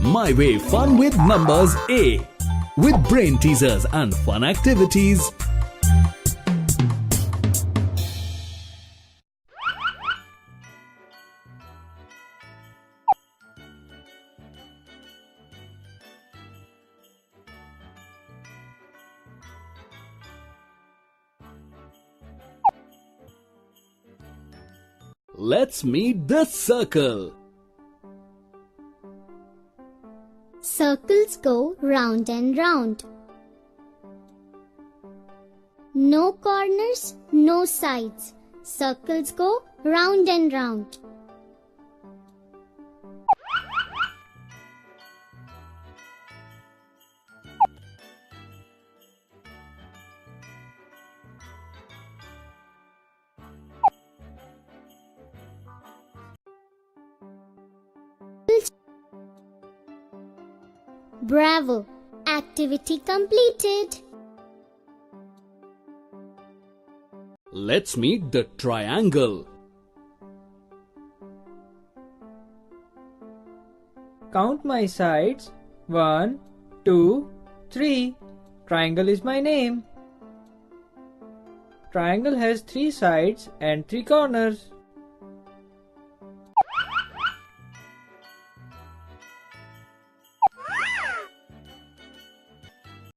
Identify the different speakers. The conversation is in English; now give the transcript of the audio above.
Speaker 1: My Way Fun with Numbers A. With brain teasers and fun activities. Let's meet the circle.
Speaker 2: Circles go round and round. No corners, no sides. Circles go round and round. Bravo! Activity completed.
Speaker 1: Let's meet the triangle.
Speaker 3: Count my sides. 1, 2, 3. Triangle is my name. Triangle has 3 sides and 3 corners.